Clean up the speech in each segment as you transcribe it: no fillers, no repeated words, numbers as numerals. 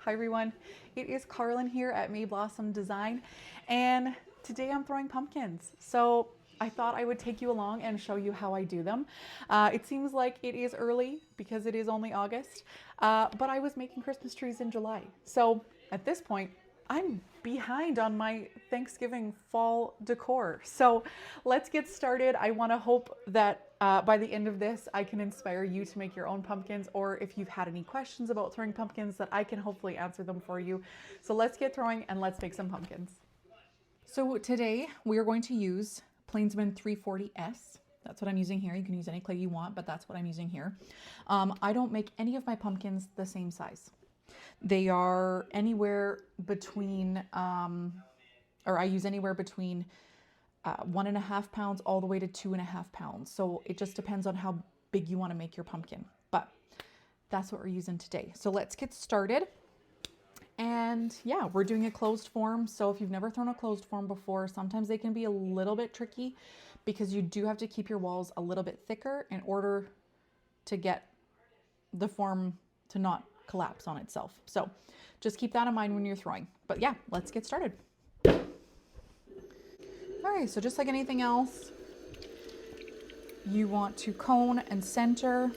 Hi everyone, it is Carlin here at May Blossom Design, and today I'm throwing pumpkins. So I thought I would take you along and show you how I do them. It seems like it is early because it is only August, but I was making Christmas trees in July. So at this point, I'm behind on my Thanksgiving fall decor. So let's get started. I want to hope that by the end of this, I can inspire you to make your own pumpkins, or if you've had any questions about throwing pumpkins, that I can hopefully answer them for you. So let's get throwing and let's make some pumpkins. So today we are going to use Plainsman 340S. That's what I'm using here. You can use any clay you want, but that's what I'm using here. I don't make any of my pumpkins the same size. They are anywhere between, or I use anywhere between 1.5 pounds all the way to 2.5 pounds. So it just depends on how big you want to make your pumpkin. But that's what we're using today. So let's get started. And yeah, we're doing a closed form. So if you've never thrown a closed form before, sometimes they can be a little bit tricky because you do have to keep your walls a little bit thicker in order to get the form to not collapse on itself. So just keep that in mind when you're throwing. But yeah, let's get started. All right, so just like anything else, you want to cone and center.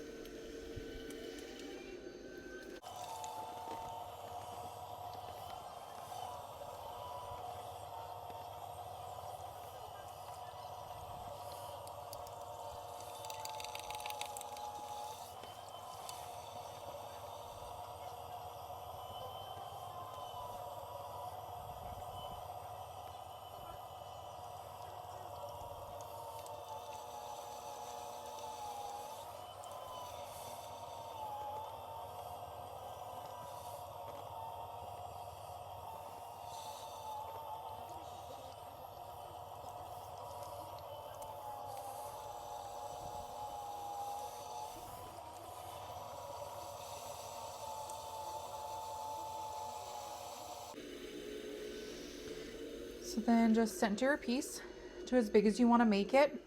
So then just center your piece to as big as you want to make it.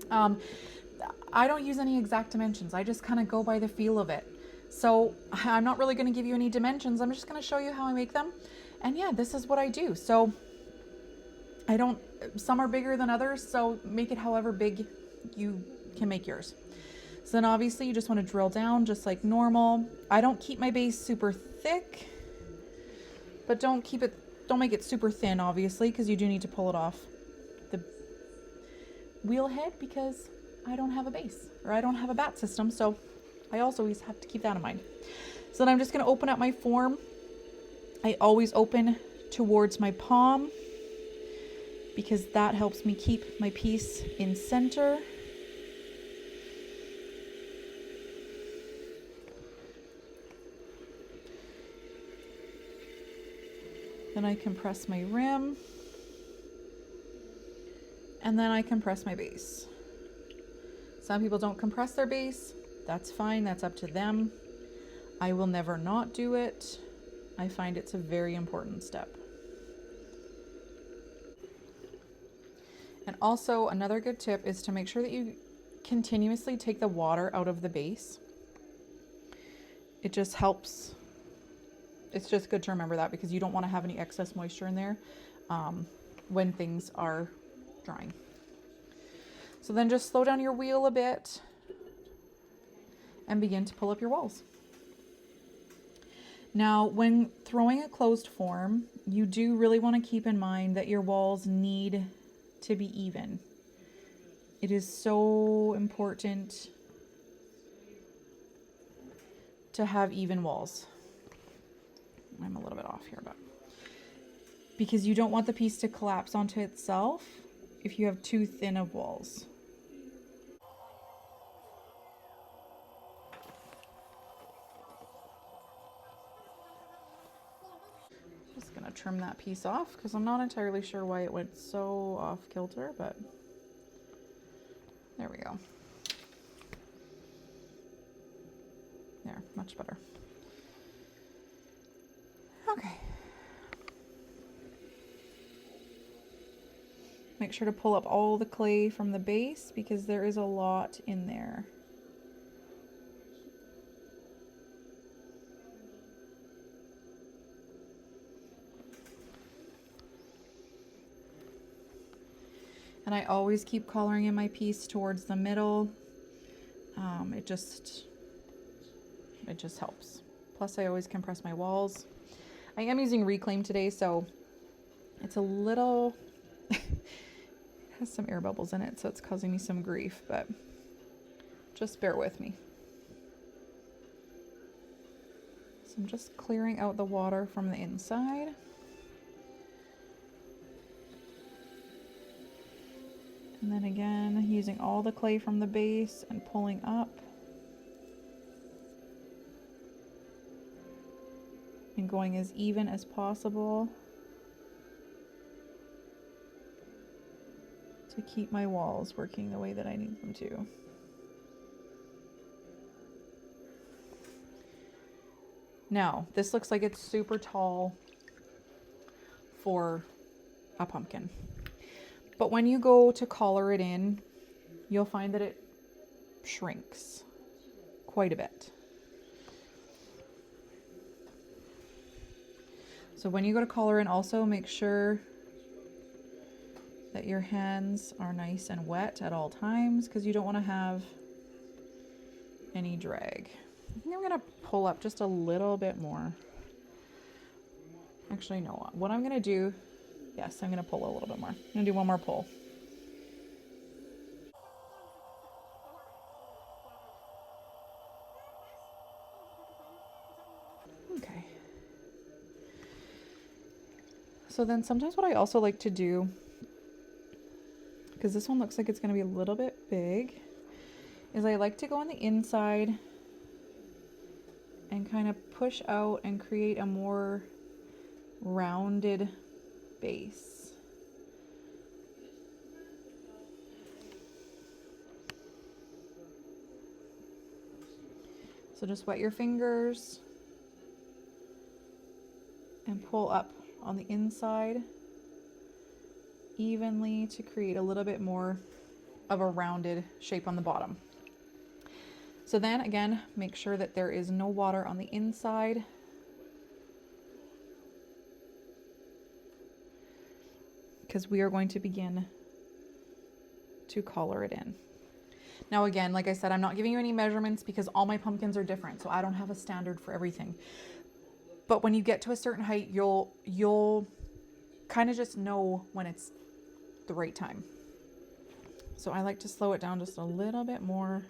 I don't use any exact dimensions. I just kind of go by the feel of it. So I'm not really going to give you any dimensions. I'm just going to show you how I make them. And yeah, this is what I do. So some are bigger than others, so make it however big you can make yours. So then obviously you just want to drill down just like normal. I don't keep my base super thick, but don't make it super thin, obviously, because you do need to pull it off the wheel head because I don't have a base, or I don't have a bat system, so I also always have to keep that in mind. So then I'm just going to open up my form. I always open towards my palm because that helps me keep my piece in center. Then I compress my rim, and then I compress my base. Some people don't compress their base. That's fine, that's up to them. I will never not do it. I find it's a very important step. And also another good tip is to make sure that you continuously take the water out of the base. It just helps. It's just good to remember that because you don't want to have any excess moisture in there when things are drying. So then just slow down your wheel a bit and begin to pull up your walls. Now, when throwing a closed form, you do really want to keep in mind that your walls need to be even. It is so important to have even walls. I'm a little bit off here, but because you don't want the piece to collapse onto itself if you have too thin of walls. Just gonna trim that piece off because I'm not entirely sure why it went so off kilter, but there we go. There, much better. Okay. Make sure to pull up all the clay from the base because there is a lot in there. And I always keep coloring in my piece towards the middle. It just helps. Plus I always compress my walls. I am using Reclaim today, so it's a little, it has some air bubbles in it, so it's causing me some grief, but just bear with me. So I'm just clearing out the water from the inside. And then again, using all the clay from the base and pulling up. And going as even as possible to keep my walls working the way that I need them to. Now, this looks like it's super tall for a pumpkin. But when you go to color it in, you'll find that it shrinks quite a bit. So when you go to color in, also make sure that your hands are nice and wet at all times, because you don't want to have any drag. I think I'm going to pull up just a little bit more. Actually, no. What I'm going to do, yes, I'm going to pull a little bit more. I'm going to do one more pull. Okay. So then sometimes what I also like to do, because this one looks like it's going to be a little bit big, is I like to go on the inside and kind of push out and create a more rounded base. So just wet your fingers and pull up on the inside evenly to create a little bit more of a rounded shape on the bottom. So then again, make sure that there is no water on the inside. Because we are going to begin to color it in. Now again, like I said, I'm not giving you any measurements because all my pumpkins are different, so I don't have a standard for everything. But when you get to a certain height, you'll kind of just know when it's the right time. So I like to slow it down just a little bit more.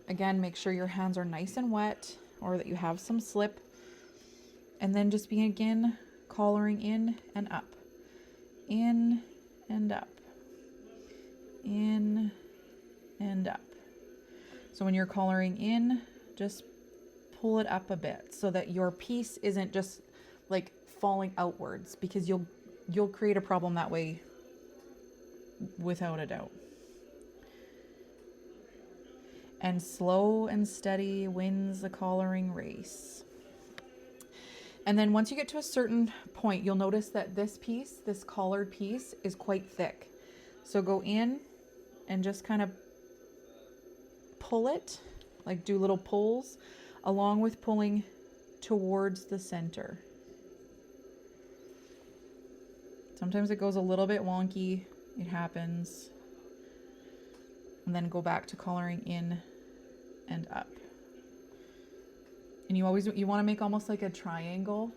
Again, make sure your hands are nice and wet or that you have some slip. And then just begin coloring in and up. In and up. In and up. So when you're coloring in, just pull it up a bit so that your piece isn't just like falling outwards, because you'll create a problem that way without a doubt. And slow and steady wins the coloring race. And then once you get to a certain point, you'll notice that this piece, this collared piece, is quite thick. So go in and just kind of pull it, like do little pulls, along with pulling towards the center. Sometimes it goes a little bit wonky, it happens. And then go back to coloring in and up. And you want to make almost like a triangle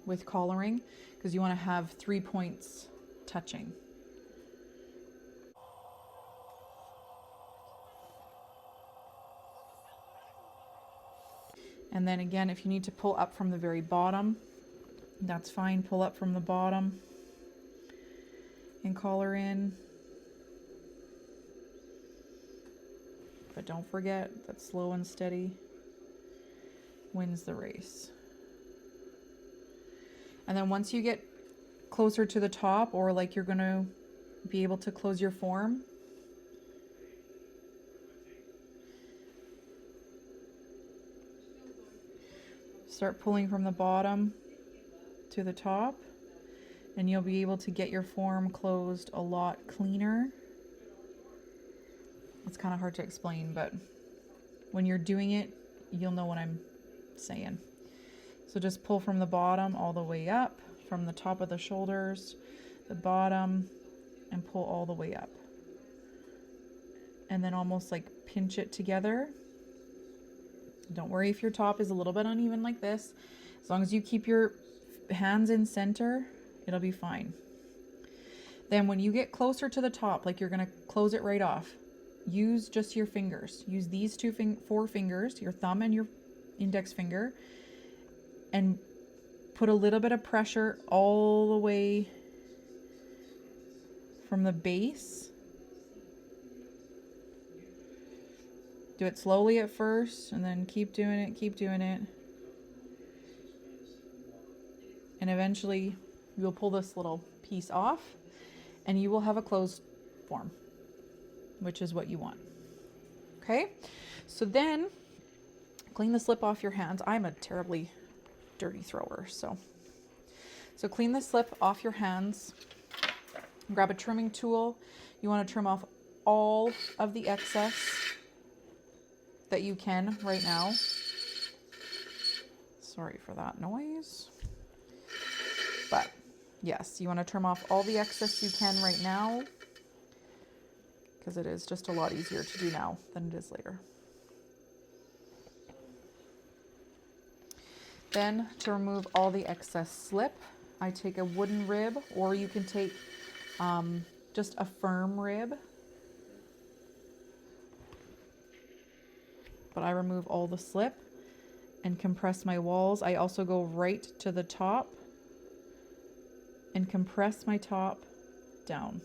with coloring, because you want to have 3 points touching. And then again, if you need to pull up from the very bottom, that's fine. Pull up from the bottom and color in. But don't forget that slow and steady wins the race. And then once you get closer to the top, or like you're going to be able to close your form, start pulling from the bottom to the top, and you'll be able to get your form closed a lot cleaner. It's kind of hard to explain, but when you're doing it, you'll know what I'm saying. So just pull from the bottom all the way up, from the top of the shoulders, the bottom, and pull all the way up. And then almost like pinch it together. Don't worry if your top is a little bit uneven like this. As long as you keep your hands in center, it'll be fine. Then when you get closer to the top, like you're gonna close it right off, use just your fingers. Use these four fingers, your thumb and your index finger, and put a little bit of pressure all the way from the base. Do it slowly at first, and then keep doing it, keep doing it. And eventually you'll pull this little piece off and you will have a closed form, which is what you want. Okay, so then clean the slip off your hands. I'm a terribly dirty thrower, so clean the slip off your hands. Grab a trimming tool. You want to trim off all of the excess that you can right now. Sorry for that noise. But yes, you want to trim off all the excess you can right now, because it is just a lot easier to do now than it is later. Then to remove all the excess slip, I take a wooden rib, or you can take just a firm rib. But I remove all the slip and compress my walls. I also go right to the top and compress my top down.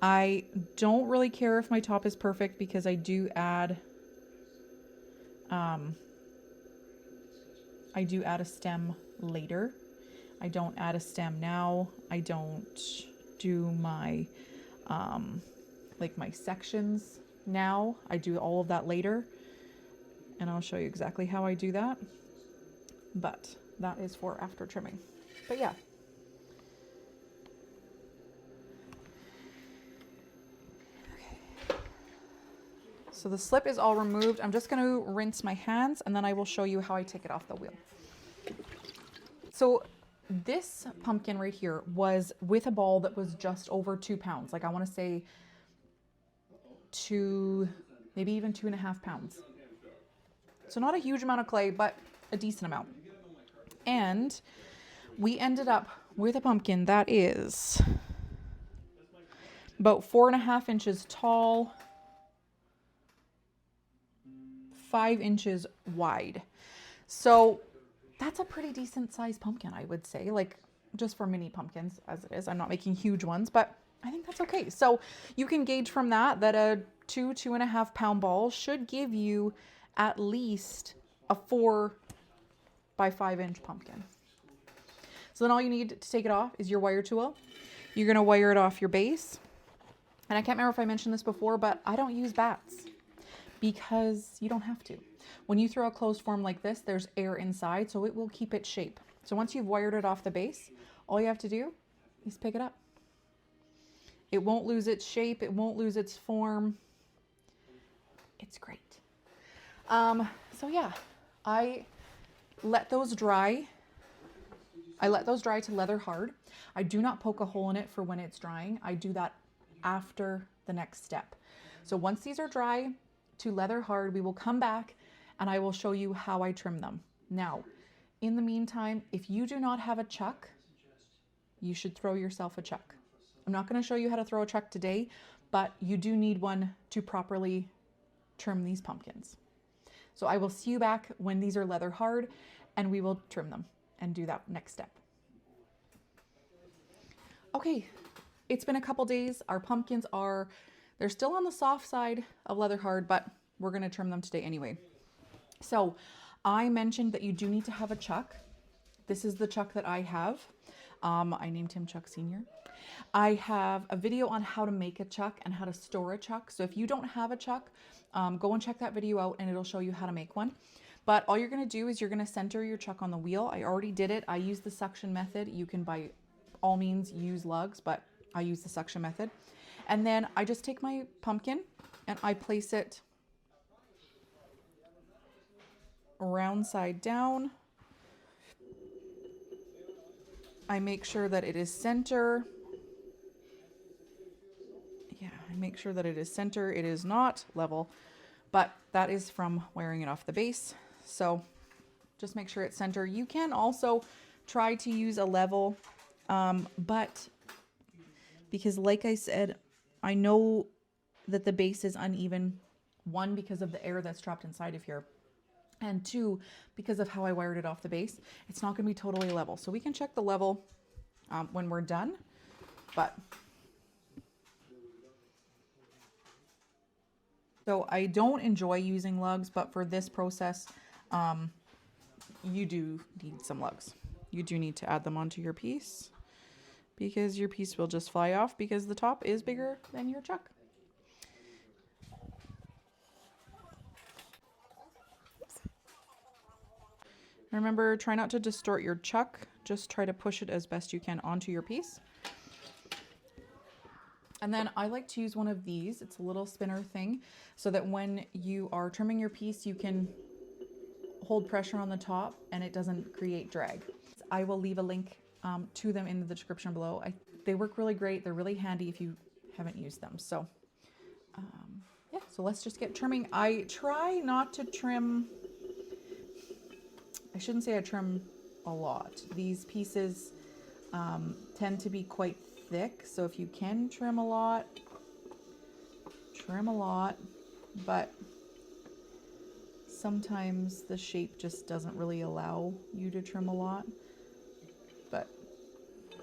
I don't really care if my top is perfect because I do add a stem later. I don't add a stem now. I don't do my like my sections now. I do all of that later, and I'll show you exactly how I do that, but that is for after trimming. But yeah, so the slip is all removed. I'm just going to rinse my hands, and then I will show you how I take it off the wheel. So this pumpkin right here was with a ball that was just over 2 pounds. Like I want to say 2, maybe even 2.5 pounds. So not a huge amount of clay, but a decent amount. And we ended up with a pumpkin that is about 4.5 inches tall, 5 inches wide. So that's a pretty decent sized pumpkin, I would say, like just for mini pumpkins as it is. I'm not making huge ones, but I think that's okay. So you can gauge from that a 2.5 pound ball should give you at least a 4 by 5 inch pumpkin. So then all you need to take it off is your wire tool. You're going to wire it off your base. And I can't remember if I mentioned this before, but I don't use bats because you don't have to. When you throw a closed form like this, there's air inside, so it will keep its shape. So once you've wired it off the base, all you have to do is pick it up. It won't lose its shape. It won't lose its form. It's great. So yeah, I let those dry. I let those dry to leather hard. I do not poke a hole in it for when it's drying. I do that after the next step. So once these are dry to leather hard, we will come back and I will show you how I trim them. Now, in the meantime, if you do not have a chuck, you should throw yourself a chuck. I'm not going to show you how to throw a chuck today, but you do need one to properly trim these pumpkins. So I will see you back when these are leather hard and we will trim them and do that next step. Okay, it's been a couple days. Our pumpkins they're still on the soft side of leather hard, but we're going to trim them today anyway. So I mentioned that you do need to have a chuck. This is the chuck that I have. I named him Chuck Senior. I have a video on how to make a chuck and how to store a chuck. So if you don't have a chuck, go and check that video out and it'll show you how to make one. But all you're going to do is you're going to center your chuck on the wheel. I already did it. I use the suction method. You can by all means use lugs, but I use the suction method. And then I just take my pumpkin and I place it round side down I make sure that it is center. Yeah, I make sure that it is center. It is not level, but that is from wiring it off the base. So just make sure it's center. You can also try to use a level, but because like I said, I know that the base is uneven. One, because of the air that's trapped inside of here. And two, because of how I wired it off the base, it's not going to be totally level. So we can check the level when we're done. But so I don't enjoy using lugs, but for this process, you do need some lugs. You do need to add them onto your piece because your piece will just fly off because the top is bigger than your chuck. Remember, try not to distort your chuck. Just try to push it as best you can onto your piece. And then I like to use one of these. It's a little spinner thing so that when you are trimming your piece, you can hold pressure on the top and it doesn't create drag. I will leave a link to them in the description below. They work really great. They're really handy if you haven't used them. So yeah, so let's just get trimming. I try not to trim. I shouldn't say I trim a lot. These pieces tend to be quite thick, so if you can trim a lot, but sometimes the shape just doesn't really allow you to trim a lot, but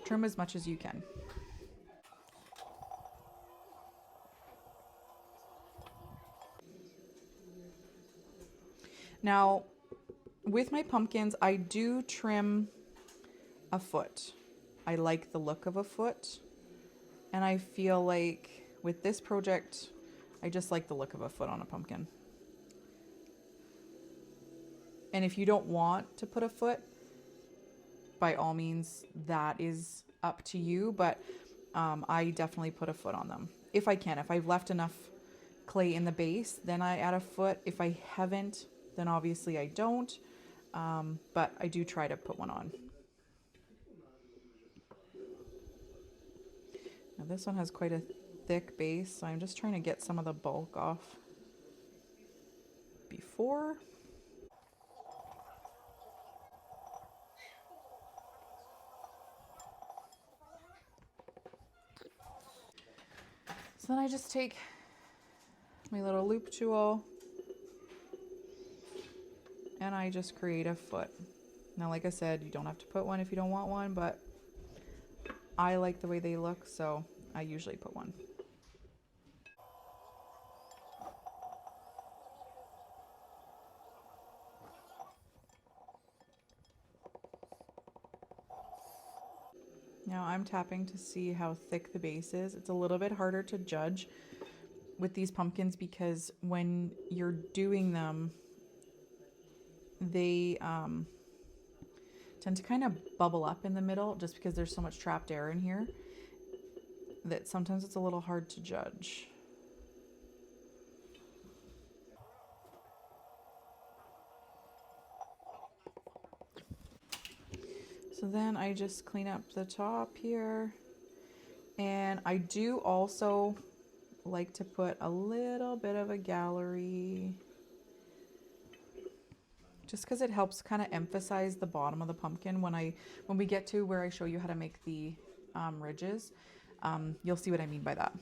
trim as much as you can. Now, with my pumpkins, I do trim a foot. I like the look of a foot, and I feel like with this project, I just like the look of a foot on a pumpkin. And if you don't want to put a foot, by all means, that is up to you, but I definitely put a foot on them. If I can. If I've left enough clay in the base, then I add a foot. If I haven't, then obviously I don't. But I do try to put one on. Now this one has quite a thick base, so I'm just trying to get some of the bulk off before. So then I just take my little loop tool and I just create a foot. Now, like I said, you don't have to put one if you don't want one, but I like the way they look, so I usually put one. Now I'm tapping to see how thick the base is. It's a little bit harder to judge with these pumpkins because when you're doing them, they tend to kind of bubble up in the middle just because there's so much trapped air in here that sometimes it's a little hard to judge. So then I just clean up the top here, and I do also like to put a little bit of a gallery just because it helps kind of emphasize the bottom of the pumpkin. When we get to where I show you how to make the ridges, you'll see what I mean by that.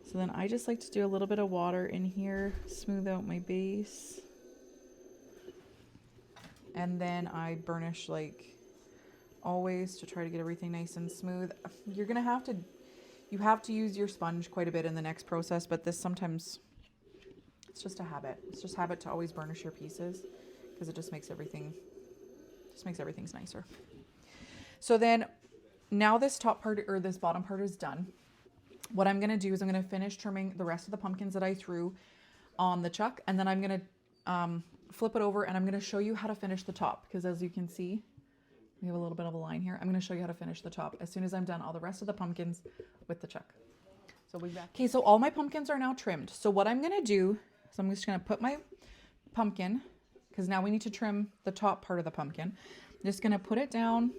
So then I just like to do a little bit of water in here, smooth out my base, and then I burnish like always to try to get everything nice and smooth. You have to use your sponge quite a bit in the next process, but this sometimes it's just a habit. It's just habit to always burnish your pieces because it just makes everything nicer. So then now this top part or this bottom part is done. What I'm going to do is I'm going to finish trimming the rest of the pumpkins that I threw on the chuck, and then I'm going to flip it over and I'm going to show you how to finish the top because as you can see, we have a little bit of a line here. I'm going to show you how to finish the top as soon as I'm done all the rest of the pumpkins with the chuck. So we'll be back. Okay, so all my pumpkins are now trimmed. So what I'm going to do is I'm just going to put my pumpkin, because now we need to trim the top part of the pumpkin. I'm just going to put it down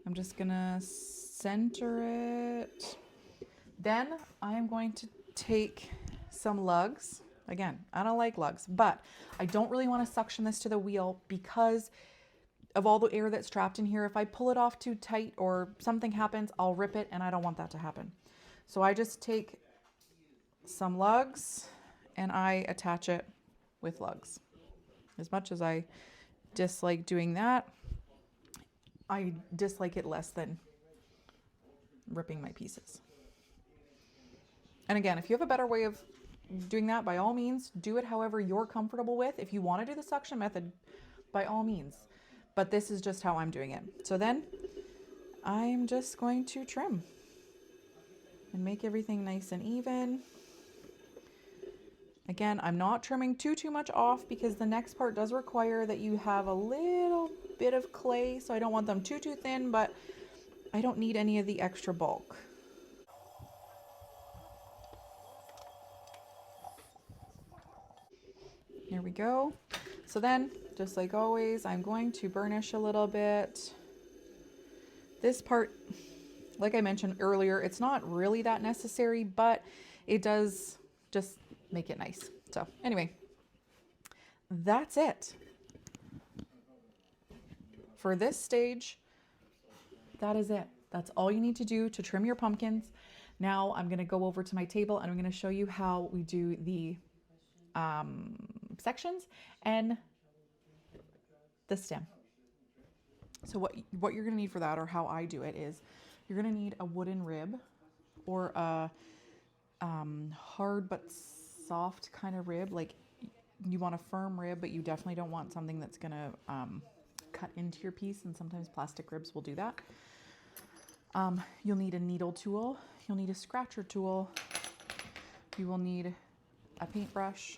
I'm just gonna center it. Then I am going to take some lugs. Again, I don't like lugs, but I don't really want to suction this to the wheel because of all the air that's trapped in here. If I pull it off too tight or something happens, I'll rip it, and I don't want that to happen. So I just take some lugs and I attach it with lugs. As much as I dislike doing that, I dislike it less than ripping my pieces. And again, if you have a better way of doing that, by all means, do it however you're comfortable with. If you want to do the suction method, by all means. But this is just how I'm doing it. So then I'm just going to trim and make everything nice and even. Again, I'm not trimming too much off because the next part does require that you have a little bit of clay. So I don't want them too thin, but I don't need any of the extra bulk. There we go. So then, just like always, I'm going to burnish a little bit. This part, like I mentioned earlier, it's not really that necessary, but it does just make it nice. So anyway, that's it. For this stage, that is it. That's all you need to do to trim your pumpkins. Now I'm going to go over to my table and I'm going to show you how we do the sections and the stem. So what you're going to need for that, or how I do it, is you're going to need a wooden rib or a hard but soft kind of rib. Like, you want a firm rib, but you definitely don't want something that's going to cut into your piece, and sometimes plastic ribs will do that. You'll need a needle tool. You'll need a scratcher tool. You will need a paintbrush,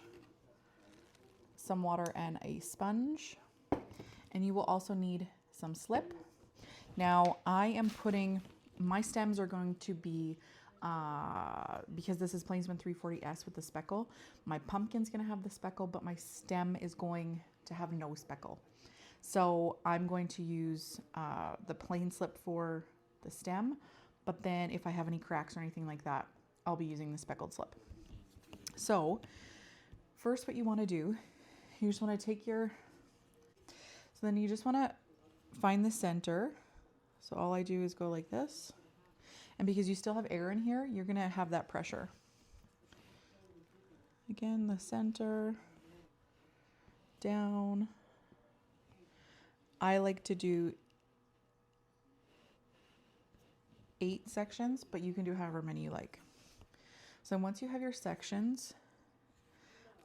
some water, and a sponge. And you will also need some slip. Now I am putting, my stems are going to be, because this is Plainsman 340S with the speckle, my pumpkin's going to have the speckle, but my stem is going to have no speckle. So I'm going to use the plain slip for the stem, but then if I have any cracks or anything like that, I'll be using the speckled slip. So first, what you want to do, you just want to take your, so then you just want to find the center. So all I do is go like this. And because you still have air in here, you're going to have that pressure. Again, the center, down. I like to do 8 sections, but you can do however many you like. So once you have your sections,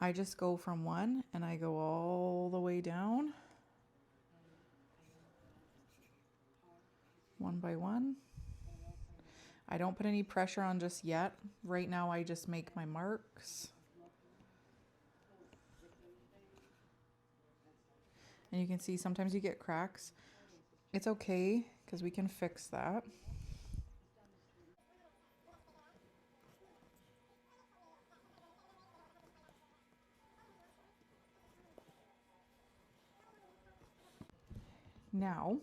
I just go from 1 and I go all the way down, 1 by 1. I don't put any pressure on just yet. Right now I just make my marks. And you can see sometimes you get cracks. It's okay because we can fix that. Now,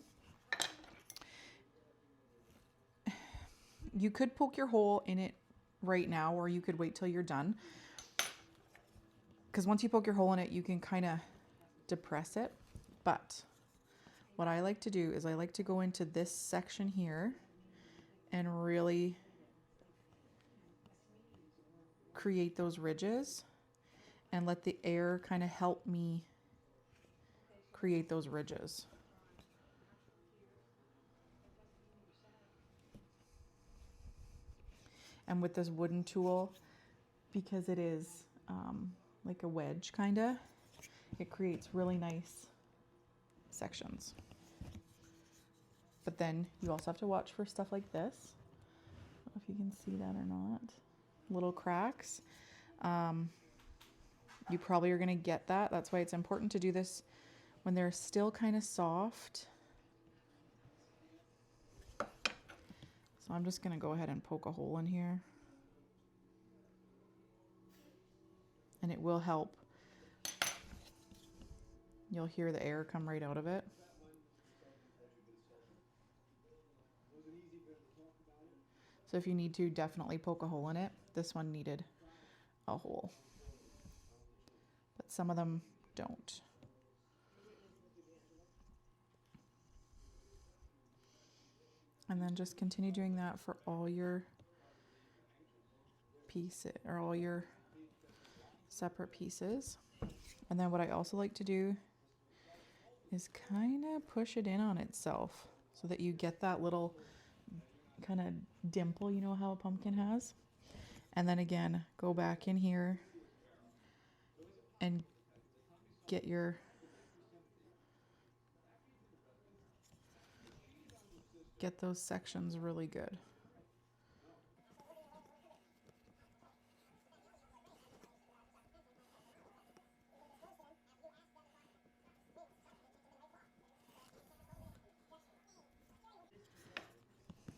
you could poke your hole in it right now, or you could wait till you're done. Because once you poke your hole in it, you can kind of depress it. But what I like to do is I like to go into this section here and really create those ridges and let the air kind of help me create those ridges. And with this wooden tool, because it is like a wedge kind of, it creates really nice sections. But then you also have to watch for stuff like this. I don't know if you can see that or not. Little cracks. You probably are going to get that. That's why it's important to do this when they're still kind of soft. So I'm just going to go ahead and poke a hole in here. And it will help. You'll hear the air come right out of it. So if you need to, definitely poke a hole in it. This one needed a hole, but some of them don't. And then just continue doing that for all your pieces, or all your separate pieces. And then what I also like to do is kind of push it in on itself so that you get that little kind of dimple, you know how a pumpkin has. And then again, go back in here and get those sections really good.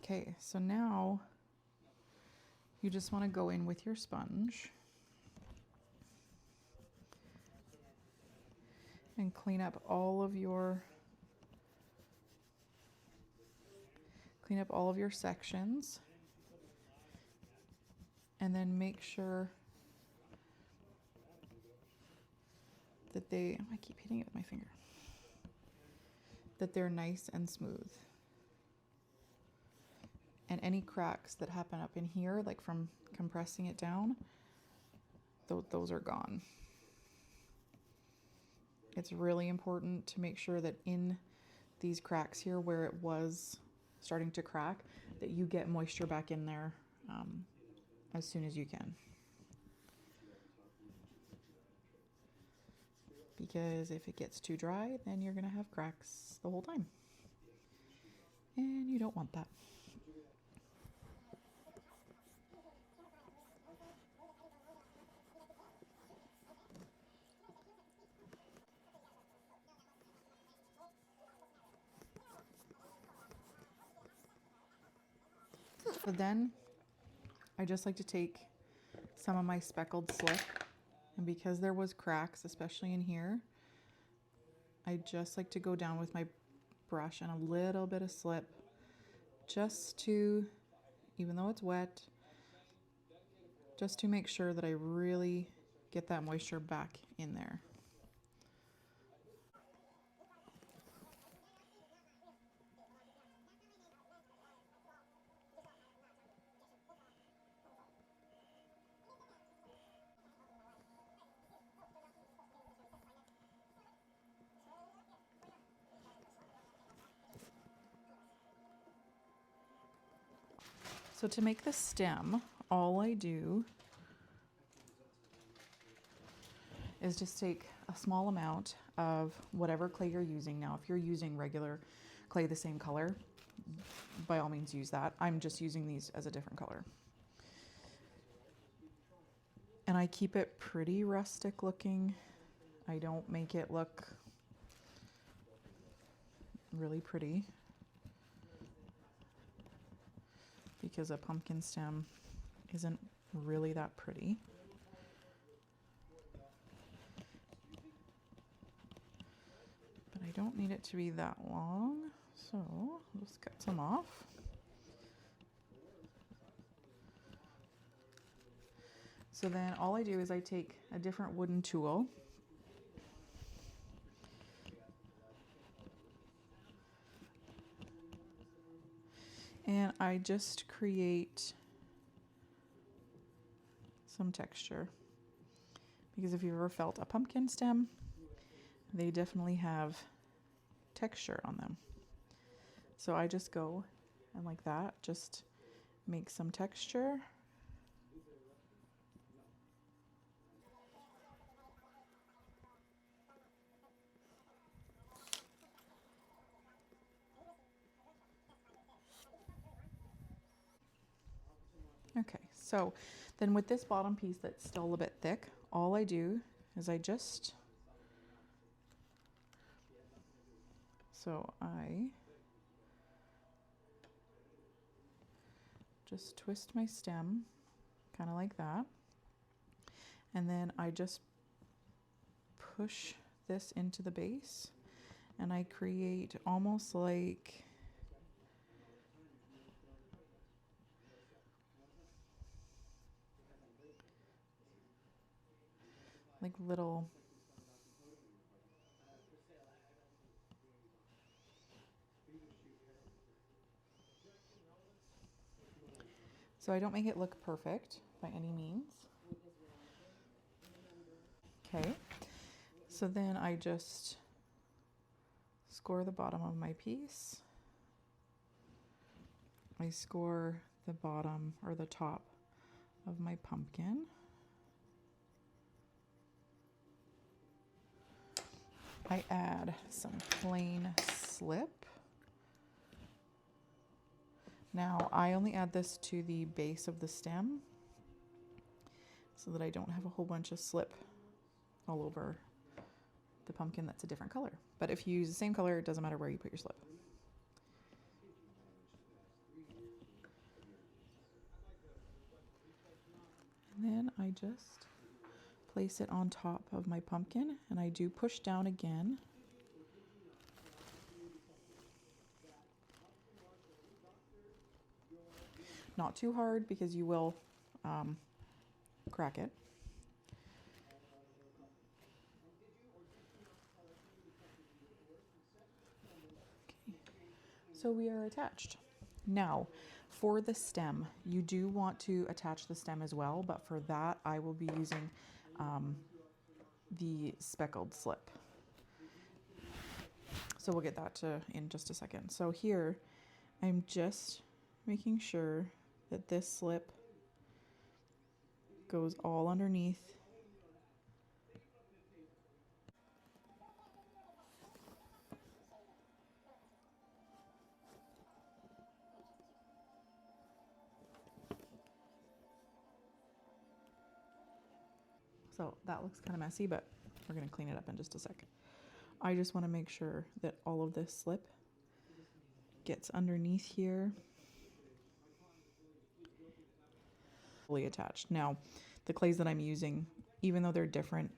Okay, so now you just want to go in with your sponge and clean up all of your sections, and then make sure that I keep hitting it with my finger, that they're nice and smooth. And any cracks that happen up in here, like from compressing it down, those are gone. It's really important to make sure that in these cracks here where it was starting to crack, that you get moisture back in there as soon as you can. Because if it gets too dry, then you're gonna have cracks the whole time. And you don't want that. So then I just like to take some of my speckled slip, and because there was cracks, especially in here, I just like to go down with my brush and a little bit of slip, just to, even though it's wet, just to make sure that I really get that moisture back in there. So to make the stem, all I do is just take a small amount of whatever clay you're using. Now, if you're using regular clay the same color, by all means use that. I'm just using these as a different color. And I keep it pretty rustic looking. I don't make it look really pretty, because a pumpkin stem isn't really that pretty. But I don't need it to be that long, so I'll just cut some off. So then all I do is I take a different wooden tool, and I just create some texture. Because if you've ever felt a pumpkin stem, they definitely have texture on them. So I just go and like that, just make some texture. Okay, so then with this bottom piece that's still a bit thick, all I do is I just twist my stem kind of like that, and then I just push this into the base, and I create almost like like little so I don't make it look perfect by any means. Okay, so then I just score the bottom of my piece. I score the bottom or the top of my pumpkin. I add some plain slip. Now I only add this to the base of the stem so that I don't have a whole bunch of slip all over the pumpkin that's a different color. But if you use the same color, it doesn't matter where you put your slip. And then I just place it on top of my pumpkin, and I do push down again. Not too hard because you will crack it. Okay. So we are attached. Now, for the stem, you do want to attach the stem as well, but for that I will be using the speckled slip. So we'll get that in just a second. So here, I'm just making sure that this slip goes all underneath. So that looks kind of messy, but we're going to clean it up in just a sec. I just want to make sure that all of this slip gets underneath here. Fully attached. Now, the clays that I'm using, even though they're different,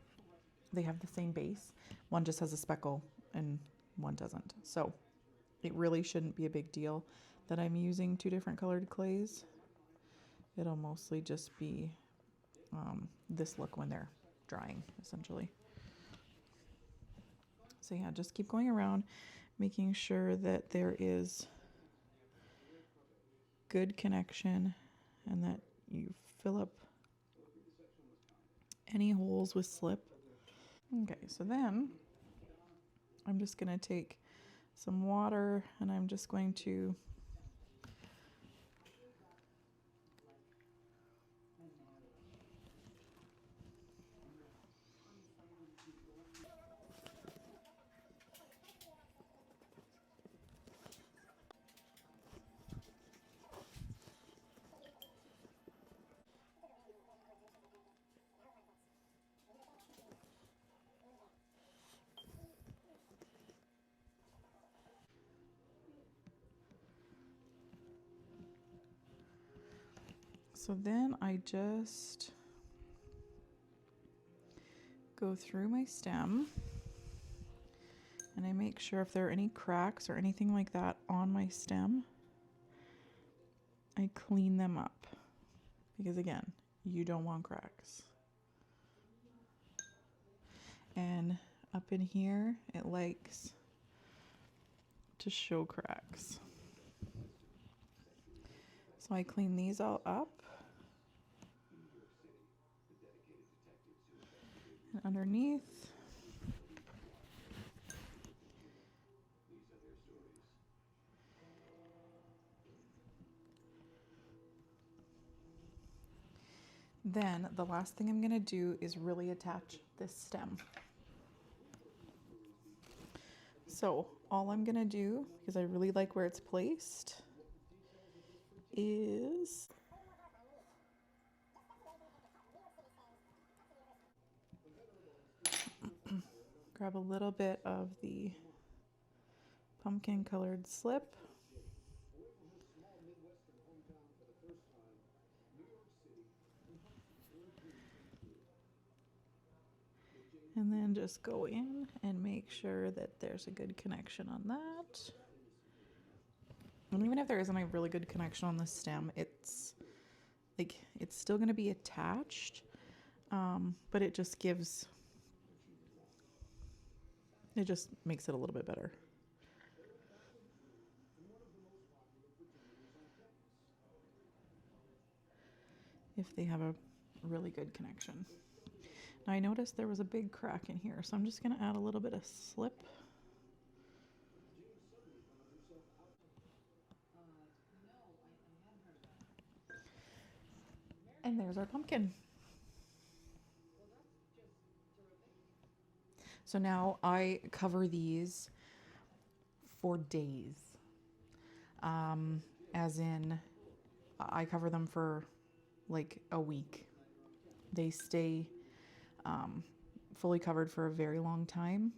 they have the same base. One just has a speckle and one doesn't. So it really shouldn't be a big deal that I'm using two different colored clays. It'll mostly just be this look when they're drying, essentially. So yeah, just keep going around, making sure that there is good connection and that you fill up any holes with slip. Okay, so then I'm just going to take some water and I'm just going to so then I just go through my stem and I make sure if there are any cracks or anything like that on my stem, I clean them up because again, you don't want cracks. And up in here, it likes to show cracks. So I clean these all up. And underneath, then the last thing I'm going to do is really attach this stem. So all I'm going to do, because I really like where it's placed, is grab a little bit of the pumpkin colored slip. And then just go in and make sure that there's a good connection on that. And even if there isn't a really good connection on the stem, it's still going to be attached, but it just gives It just makes it a little bit better. If they have a really good connection. Now I noticed there was a big crack in here, so I'm just going to add a little bit of slip. And there's our pumpkin. So now I cover these for days. As in, I cover them for like a week. They stay fully covered for a very long time,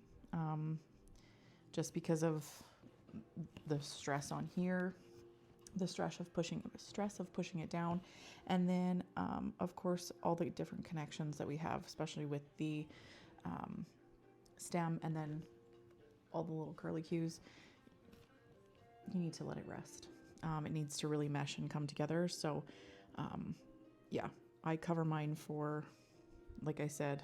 just because of the stress on here, the stress of pushing it down, and then of course all the different connections that we have, especially with the stem and then all the little curlicues. You need to let it rest. It needs to really mesh and come together. So yeah, I cover mine for, like I said,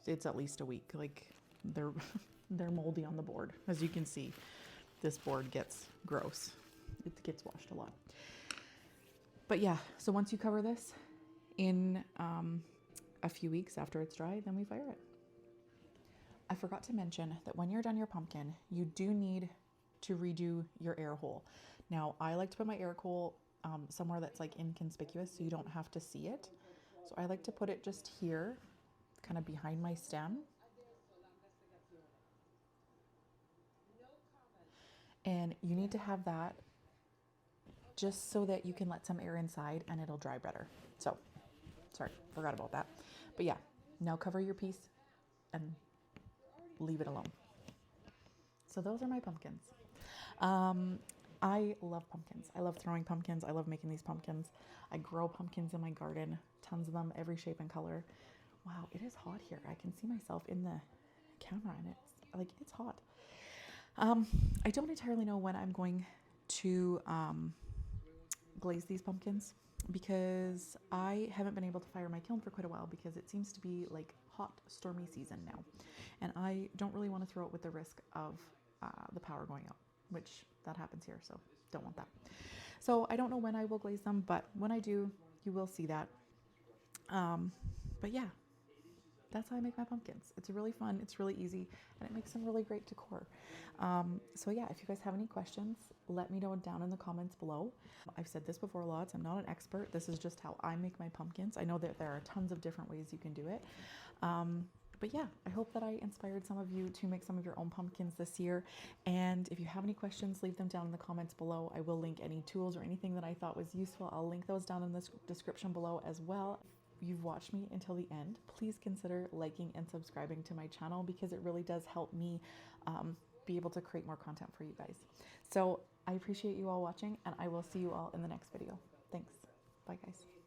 it's at least a week. Like they're moldy on the board. As you can see, this board gets gross. It gets washed a lot. But yeah, so once you cover this in a few weeks after it's dry, then we fire it. I forgot to mention that when you're done your pumpkin, you do need to redo your air hole. Now, I like to put my air hole somewhere that's like inconspicuous so you don't have to see it. So I like to put it just here, kind of behind my stem. And you need to have that just so that you can let some air inside and it'll dry better. So, sorry, forgot about that. But yeah, now cover your piece and leave it alone. So those are my pumpkins. I love pumpkins. I love throwing pumpkins. I love making these pumpkins. I grow pumpkins in my garden, tons of them, every shape and color. Wow, it is hot here. I can see myself in the camera and it's hot. I don't entirely know when I'm going to glaze these pumpkins because I haven't been able to fire my kiln for quite a while because it seems to be like hot, stormy season now. And I don't really want to throw it with the risk of the power going out, which that happens here, so don't want that. So I don't know when I will glaze them, but when I do, you will see that. But yeah, that's how I make my pumpkins. It's really fun, it's really easy, and it makes some really great decor. So yeah, if you guys have any questions, let me know down in the comments below. I've said this before lots, I'm not an expert. This is just how I make my pumpkins. I know that there are tons of different ways you can do it. But yeah, I hope that I inspired some of you to make some of your own pumpkins this year. And if you have any questions, leave them down in the comments below. I will link any tools or anything that I thought was useful. I'll link those down in the description below as well. If you've watched me until the end, please consider liking and subscribing to my channel because it really does help me be able to create more content for you guys. So I appreciate you all watching, and I will see you all in the next video. Thanks. Bye, guys.